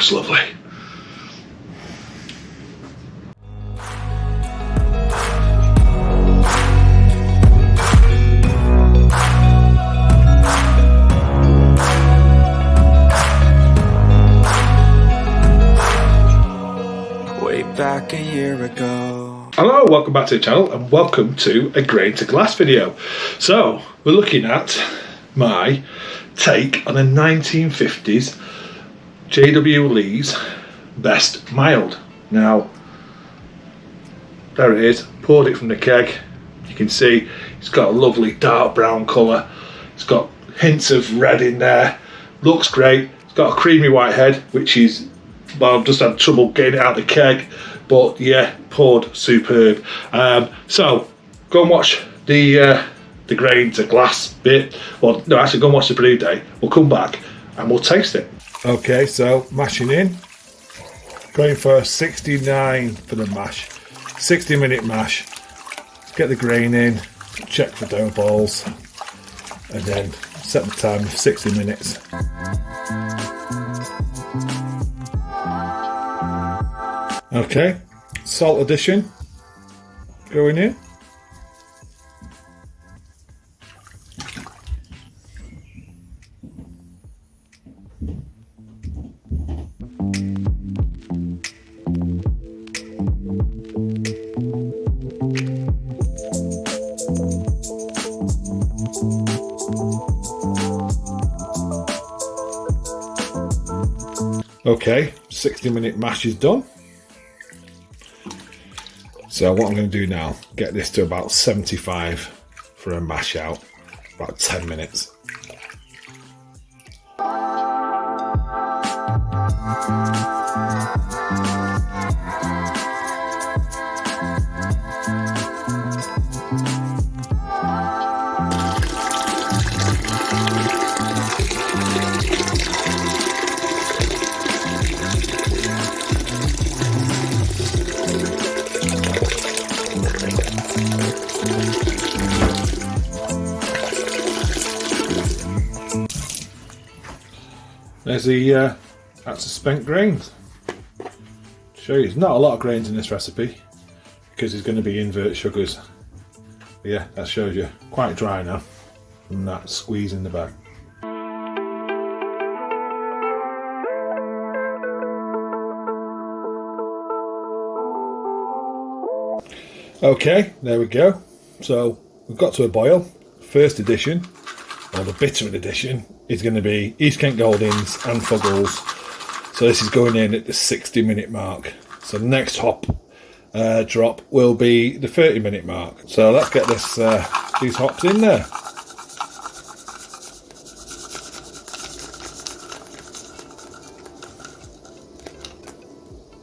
it's lovely. Back a year ago. Hello, welcome back to the channel and welcome to a grain to glass video. So we're looking at my take on a 1950s J.W. Lee's Best Mild. Now there it is, poured it from the keg. You can see it's got a lovely dark brown colour, it's got hints of red in there, looks great. It's got a creamy white head, which is, well, I've just had trouble getting it out of the keg, but yeah, poured superb. So go and watch the grain to glass bit. Well, no, actually go and watch the brew day. We'll come back and we'll taste it. Okay, so mashing in, going for 69 for the mash, 60-minute mash. Get the grain in, check for dough balls, and then set the time for 60 minutes. Okay, salt addition going in. Okay, 60-minute mash is done. So what I'm going to do now, get this to about 75 for a mash out, about 10 minutes. There's the that's the spent grains. Show you, there's not a lot of grains in this recipe because there's going to be invert sugars. But yeah, that shows you quite dry now from that squeeze in the bag. Okay, there we go. So we've got to a boil. First edition, or the bitter edition, is going to be East Kent Goldings and Fuggles. So this is going in at the 60-minute mark. So the next hop drop will be the 30-minute mark. So let's get this these hops in there.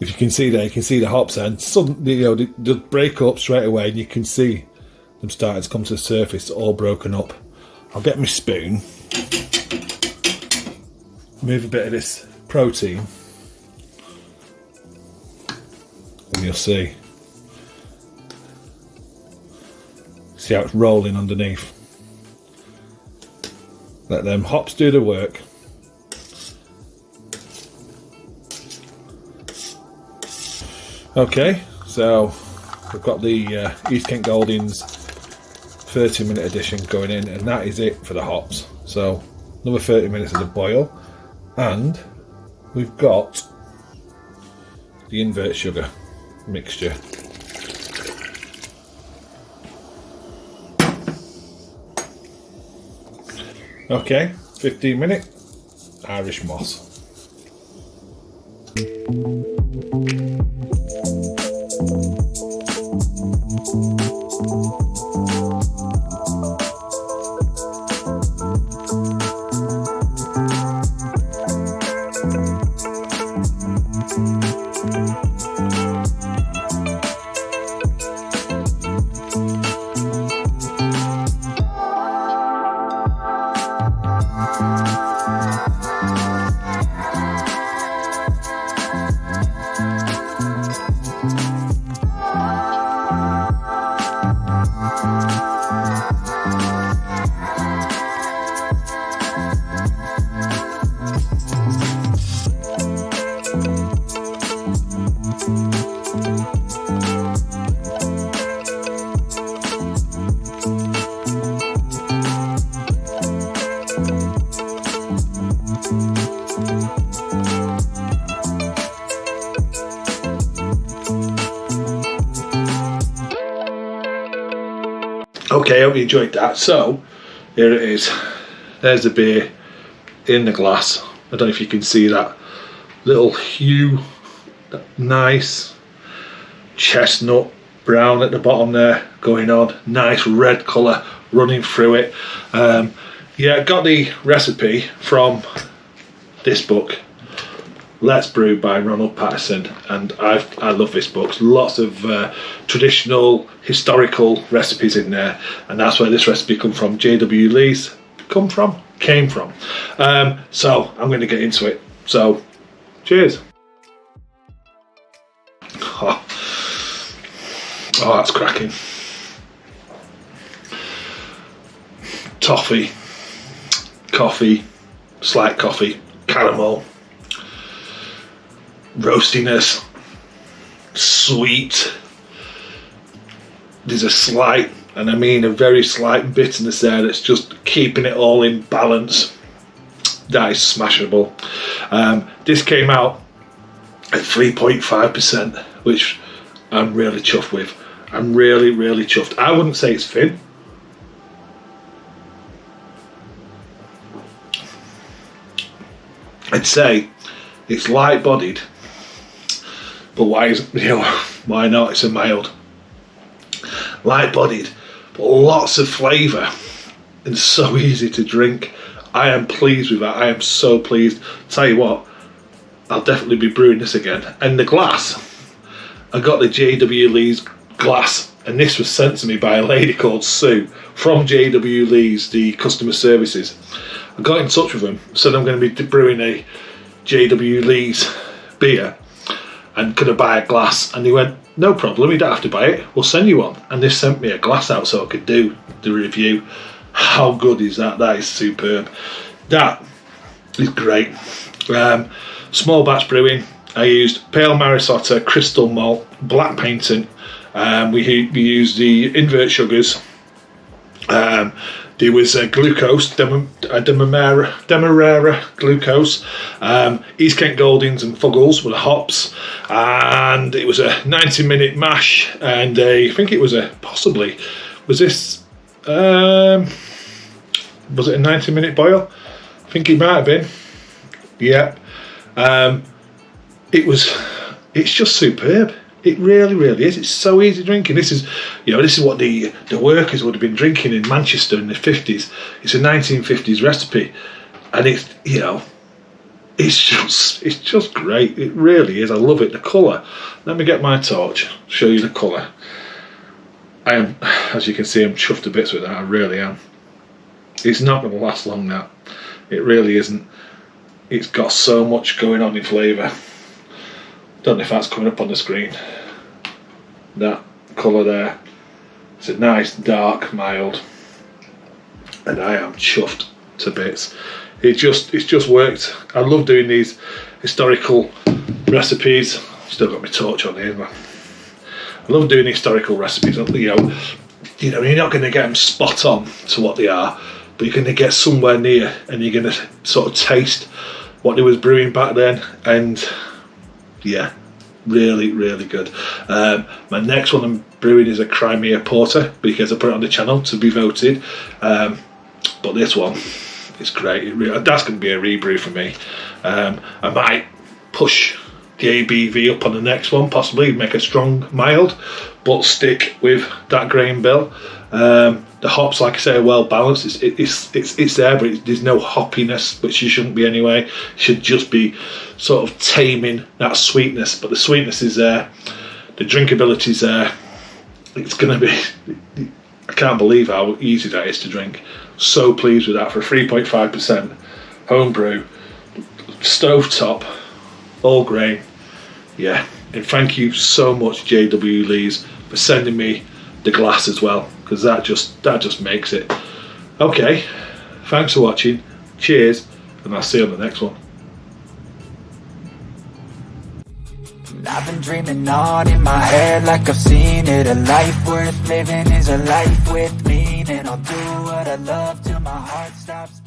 If you can see there, you can see the hops, and suddenly, you know, they break up straight away, and you can see them starting to come to the surface, all broken up. I'll get my spoon, move a bit of this protein, and you'll see how it's rolling underneath. Let them hops do the work. Okay, so we've got the East Kent Goldings 30-minute edition going in, and that is it for the hops. So another 30 minutes of the boil, and we've got the invert sugar mixture. Okay, 15-minute Irish moss. Okay, I hope you enjoyed that. So here it is. There's the beer in the glass. I don't know if you can see that little hue, that nice chestnut brown at the bottom there going on, nice red colour running through it. Yeah, got the recipe from this book, Let's Brew by Ronald Patterson, and I love this book. Lots of traditional historical recipes in there, and that's where this recipe come from. J.W. Lee's came from. So I'm going to get into it. So cheers. Oh, that's cracking. Toffee, coffee, slight coffee, caramel, roastiness, sweet. There's a slight, and I mean a very slight bitterness there that's just keeping it all in balance. That is smashable. This came out at 3.5%, which I'm really chuffed with. I'm really, really chuffed. I wouldn't say it's thin. I'd say it's light-bodied, but why not? It's a mild. Light-bodied, but lots of flavour, and so easy to drink. I am pleased with that. I am so pleased. Tell you what, I'll definitely be brewing this again. And the glass, I got the J.W. Lee's glass, and this was sent to me by a lady called Sue from J.W. Lee's, the customer services. I got in touch with them, said I'm going to be brewing a J.W. Lee's beer, and could I buy a glass? And they went, no problem, you don't have to buy it, we'll send you one. And they sent me a glass out so I could do the review. How good is that? That is superb. That is great. Small batch brewing. I used pale Marisota, crystal malt, black painting. We used the invert sugars. There was glucose, Demerara glucose, East Kent Goldings and Fuggles were the hops, and it was a 90-minute mash, and I think it was was it a 90-minute boil? I think it might have been. Yeah. It's just superb. It really, really is. It's so easy drinking. This is what the workers would have been drinking in Manchester in the 50s. It's a 1950s recipe, and it's just great. It really is. I love it. The colour. Let me get my torch. Show you the colour. I am, as you can see, I'm chuffed to bits with that. I really am. It's not going to last long now. It really isn't. It's got so much going on in flavour. Don't know if that's coming up on the screen. That colour there. It's a nice dark mild, and I am chuffed to bits. It's just worked. I love doing these historical recipes. Still got my torch on here, man. I love doing historical recipes. You're not going to get them spot on to what they are, but you're going to get somewhere near, and you're going to sort of taste what they was brewing back then, and yeah, really, really good. My next one I'm brewing is a Crimea Porter, because I put it on the channel to be voted. But this one is great. That's going to be a rebrew for me. I might push the ABV up on the next one, possibly make a strong mild, but stick with that grain bill. The hops, like I say, are well balanced. It's there, but there's no hoppiness, which you shouldn't be anyway. It should just be sort of taming that sweetness, but the sweetness is there. The drinkability is there. It's going to be. I can't believe how easy that is to drink. So pleased with that for 3.5% homebrew, stovetop, all grain. Yeah, and thank you so much, J.W. Lee's, for sending me the glass as well, because that just makes it. Okay, thanks for watching. Cheers, and I'll see you on the next one. I've been dreaming on in my head like I've seen it. A life worth living is a life with meaning. I'll do what I love till my heart stops